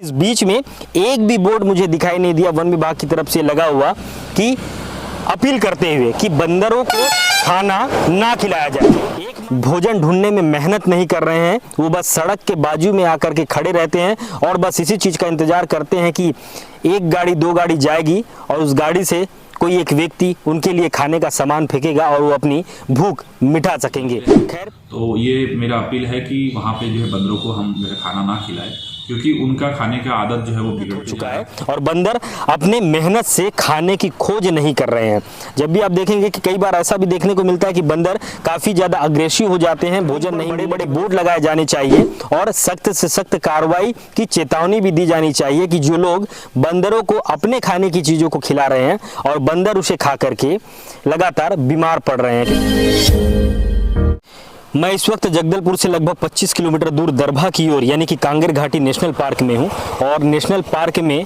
इस बीच में एक भी बोर्ड मुझे दिखाई नहीं दिया वन विभाग की तरफ से लगा हुआ कि अपील करते हुए कि बंदरों को खाना ना खिलाया जाए। एक भोजन ढूंढने में मेहनत नहीं कर रहे हैं, वो बस सड़क के बाजू में आकर के खड़े रहते हैं और बस इसी चीज का इंतजार करते हैं कि एक गाड़ी दो गाड़ी जाएगी और उस गाड़ी से कोई एक व्यक्ति उनके लिए खाने का सामान फेंकेगा और वो अपनी भूख मिटा सकेंगे। खैर, तो ये मेरा अपील है कि वहाँ पे जो है बंदरों को हम जो है खाना ना खिलाएं, क्योंकि उनका खाने का आदत जो है वो बिगड़ चुका है और बंदर अपने मेहनत से खाने की खोज नहीं कर रहे हैं। जब भी आप देखेंगे कि कई बार ऐसा भी देखने को मिलता है कि बंदर काफी ज्यादा अग्रेसिव हो जाते हैं, भोजन नहीं, बड़े बड़े बोर्ड लगाए जाने चाहिए और सख्त से सख्त कार्रवाई की चेतावनी भी दी जानी चाहिए कि जो लोग बंदरों को अपने खाने की चीजों को खिला रहे हैं और बंदर उसे खा करके लगातार बीमार पड़ रहे हैं। मैं इस वक्त जगदलपुर से लगभग 25 किलोमीटर दूर दरभा की ओर यानी कि कांगेर घाटी नेशनल पार्क में हूं और नेशनल पार्क में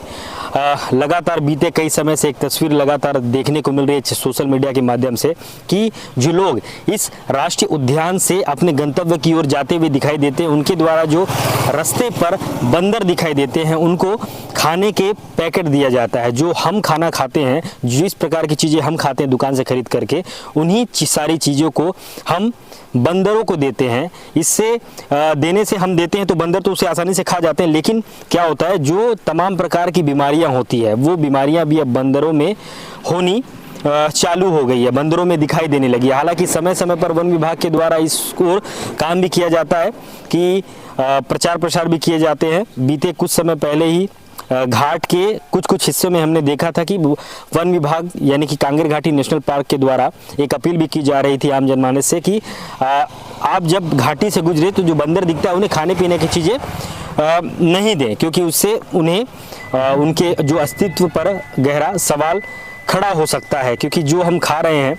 लगातार बीते कई समय से एक तस्वीर लगातार देखने को मिल रही है सोशल मीडिया के माध्यम से कि जो लोग इस राष्ट्रीय उद्यान से अपने गंतव्य की ओर जाते हुए दिखाई देते हैं, उनके द्वारा जो रास्ते पर बंदर दिखाई देते हैं उनको खाने के पैकेट दिया जाता है। जो हम खाना खाते हैं, जिस प्रकार की चीज़ें हम खाते हैं दुकान से खरीद करके, उन्हीं सारी चीज़ों को हम बंदरों को देते हैं। इससे देने से हम देते हैं तो बंदर तो उसे आसानी से खा जाते हैं, लेकिन क्या होता है जो तमाम प्रकार की बीमारियां होती है वो बीमारियां भी अब बंदरों में होनी चालू हो गई है, बंदरों में दिखाई देने लगी है। हालांकि समय समय पर वन विभाग के द्वारा इस ओर काम भी किया जाता है कि प्रचार प्रसार भी किए जाते हैं। बीते कुछ समय पहले ही घाट के कुछ हिस्सों में हमने देखा था कि वन विभाग यानी कि कांगेर घाटी नेशनल पार्क के द्वारा एक अपील भी की जा रही थी आम जनमानस से कि आप जब घाटी से गुजरे तो जो बंदर दिखता है उन्हें खाने पीने की चीज़ें नहीं दें, क्योंकि उससे उन्हें उनके जो अस्तित्व पर गहरा सवाल खड़ा हो सकता है। क्योंकि जो हम खा रहे हैं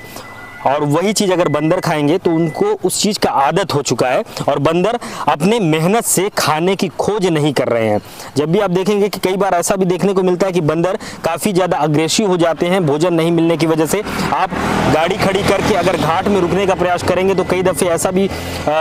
और वही चीज़ अगर बंदर खाएंगे तो उनको उस चीज़ का आदत हो चुका है और बंदर अपने मेहनत से खाने की खोज नहीं कर रहे हैं। जब भी आप देखेंगे कि कई बार ऐसा भी देखने को मिलता है कि बंदर काफ़ी ज़्यादा अग्रेसिव हो जाते हैं भोजन नहीं मिलने की वजह से। आप गाड़ी खड़ी करके अगर घाट में रुकने का प्रयास करेंगे तो कई दफ़े ऐसा भी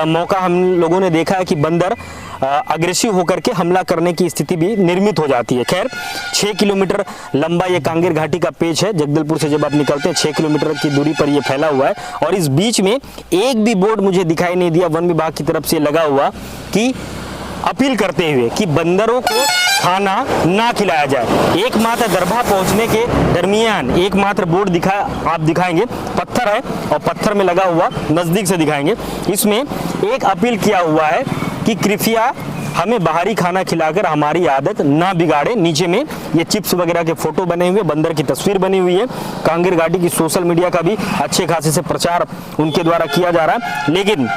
मौका हम लोगों ने देखा है कि बंदर अग्रेसिव होकर के हमला करने की स्थिति भी निर्मित हो जाती है। खैर, 6 किलोमीटर लंबा ये कांगेर घाटी का पेच है। जगदलपुर से जब आप निकलते हैं 6 किलोमीटर की दूरी पर ये फैला हुआ है और इस बीच में एक भी बोर्ड मुझे दिखाई नहीं दिया वन विभाग की तरफ से लगा हुआ कि अपील करते हुए कि बंदरों को खाना ना खिलाया जाए। एकमात्र दरभा पहुंचने के दरमियान एकमात्र बोर्ड आप दिखाएंगे, पत्थर है और पत्थर में लगा हुआ नजदीक से दिखाएंगे। इसमें एक अपील किया हुआ है कि कृपया हमें बाहरी खाना खिलाकर हमारी आदत ना बिगाड़े। नीचे में ये चिप्स वगैरह के फोटो बने हुए, बंदर की तस्वीर बनी हुई है। कांगेर घाटी की सोशल मीडिया का भी अच्छे खासे से प्रचार उनके द्वारा किया जा रहा है। लेकिन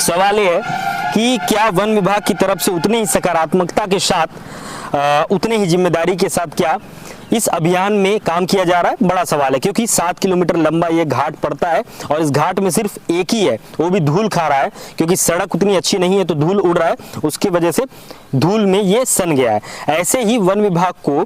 सवाल ये है कि क्या वन विभाग की तरफ से उतनी ही सकारात्मकता के साथ उतने ही जिम्मेदारी के साथ क्या इस अभियान में काम किया जा रहा है? बड़ा सवाल है, क्योंकि 7 किलोमीटर लंबा ये घाट पड़ता है और इस घाट में सिर्फ एक ही है, वो भी धूल खा रहा है क्योंकि सड़क उतनी अच्छी नहीं है तो धूल उड़ रहा है, उसकी वजह से धूल में ये सन गया है। ऐसे ही वन विभाग को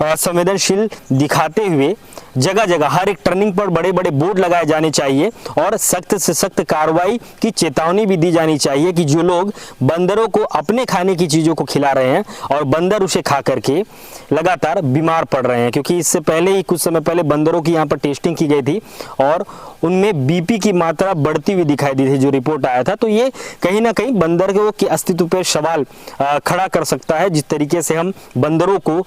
संवेदनशील दिखाते हुए जगह जगह हर एक टर्निंग पर बड़े बड़े बोर्ड लगाए जाने चाहिए और सख्त से सख्त कार्रवाई की चेतावनी भी दी जानी चाहिए कि जो लोग बंदरों को अपने खाने की चीज़ों को खिला रहे हैं और बंदर उसे खा करके लगातार बीमार पड़ रहे हैं। क्योंकि इससे पहले ही कुछ समय पहले बंदरों की यहाँ पर टेस्टिंग की गई थी और उनमें बीपी की मात्रा बढ़ती हुई दिखाई दी थी, जो रिपोर्ट आया था। तो ये कहीं ना कहीं बंदरों के अस्तित्व पर सवाल खड़ा कर सकता है। जिस तरीके से हम बंदरों को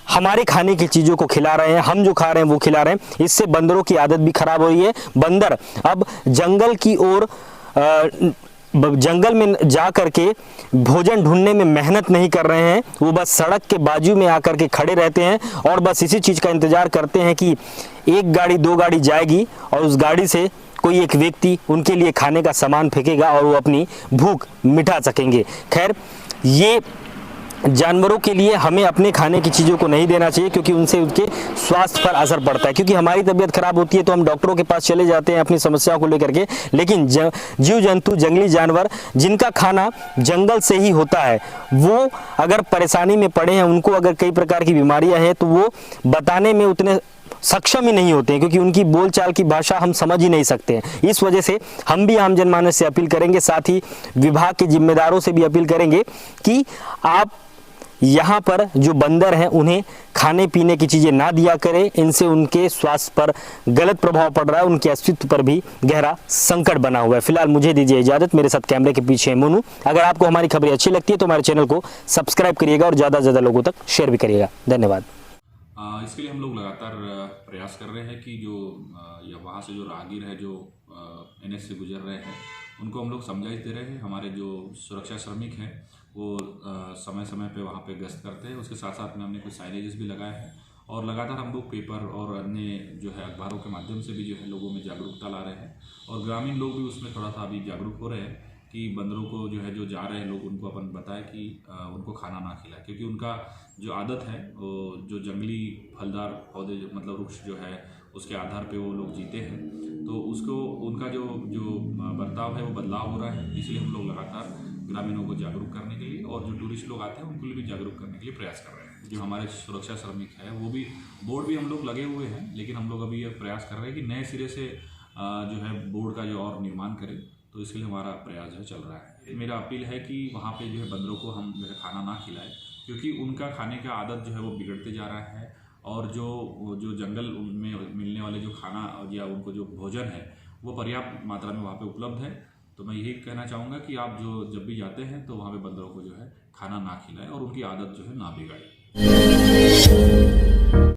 हमारे खाने की चीज़ों को खिला रहे हैं, हम जो खा रहे हैं वो खिला रहे हैं, इससे बंदरों की आदत भी खराब हो रही है। बंदर अब जंगल की ओर जंगल में जा करके भोजन ढूंढने में मेहनत नहीं कर रहे हैं, वो बस सड़क के बाजू में आकर के खड़े रहते हैं और बस इसी चीज़ का इंतजार करते हैं कि एक गाड़ी दो गाड़ी जाएगी और उस गाड़ी से कोई एक व्यक्ति उनके लिए खाने का सामान फेंकेगा और वो अपनी भूख मिटा सकेंगे। खैर, ये जानवरों के लिए हमें अपने खाने की चीज़ों को नहीं देना चाहिए, क्योंकि उनसे उनके स्वास्थ्य पर असर पड़ता है। क्योंकि हमारी तबीयत खराब होती है तो हम डॉक्टरों के पास चले जाते हैं अपनी समस्याओं को लेकर के, लेकिन जीव जंतु, जंगली जानवर जिनका खाना जंगल से ही होता है, वो अगर परेशानी में पड़े हैं, उनको अगर कई प्रकार की बीमारियां हैं तो वो बताने में उतने सक्षम ही नहीं होते हैं, क्योंकि उनकी बोलचाल की भाषा हम समझ ही नहीं सकते हैं। इस वजह से हम भी आम जनमानस से अपील करेंगे, साथ ही विभाग के जिम्मेदारों से भी अपील करेंगे कि आप यहाँ पर जो बंदर हैं उन्हें खाने पीने की चीज़ें ना दिया करें, इनसे उनके स्वास्थ्य पर गलत प्रभाव पड़ रहा है, उनके अस्तित्व पर भी गहरा संकट बना हुआ है। फिलहाल मुझे दीजिए इजाज़त, मेरे साथ कैमरे के पीछे है मोनू। अगर आपको हमारी खबरें अच्छी लगती है तो हमारे चैनल को सब्सक्राइब करिएगा और ज़्यादा से ज़्यादा लोगों तक शेयर भी करिएगा। धन्यवाद। इसके लिए हम लोग लगातार प्रयास कर रहे हैं कि जो या वहाँ से जो राहगीर है जो NH से गुजर रहे हैं उनको हम लोग समझाइश दे रहे हैं। हमारे जो सुरक्षा श्रमिक हैं वो समय समय पे वहाँ पे गश्त करते हैं। उसके साथ साथ में हमने कुछ साइनेजेस भी लगाए हैं और लगातार हम लोग पेपर और अन्य जो है अखबारों के माध्यम से भी जो है लोगों में जागरूकता ला रहे हैं और ग्रामीण लोग भी उसमें थोड़ा सा अभी जागरूक हो रहे हैं कि बंदरों को जो है जो जा रहे हैं लोग उनको अपन बताएं कि उनको खाना ना खिलाएं, क्योंकि उनका जो आदत है वो जो जंगली फलदार पौधे मतलब वृक्ष जो है उसके आधार पे वो लोग जीते हैं, तो उसको उनका जो जो बर्ताव है वो बदलाव हो रहा है। इसलिए हम लोग लगातार ग्रामीणों को जागरूक करने के लिए और जो टूरिस्ट लोग आते हैं उनको भी जागरूक करने के लिए प्रयास कर रहे हैं। जो हमारे सुरक्षा श्रमिक है वो भी बोर्ड भी हम लोग लगे हुए हैं, लेकिन हम लोग अभी ये प्रयास कर रहे हैं कि नए सिरे से जो है बोर्ड का जो और निर्माण करें, तो इसके लिए हमारा प्रयास जो चल रहा है। मेरा अपील है कि वहाँ पे जो है बंदरों को हम जो है खाना ना खिलाएं, क्योंकि उनका खाने का आदत जो है वो बिगड़ते जा रहा है और जो जंगल में मिलने वाले जो खाना या उनको जो भोजन है वो पर्याप्त मात्रा में वहाँ पे उपलब्ध है। तो मैं यही कहना चाहूँगा कि आप जो जब भी जाते हैं तो वहाँ पे बंदरों को जो है खाना ना खिलाएं और उनकी आदत जो है ना बिगाड़ें।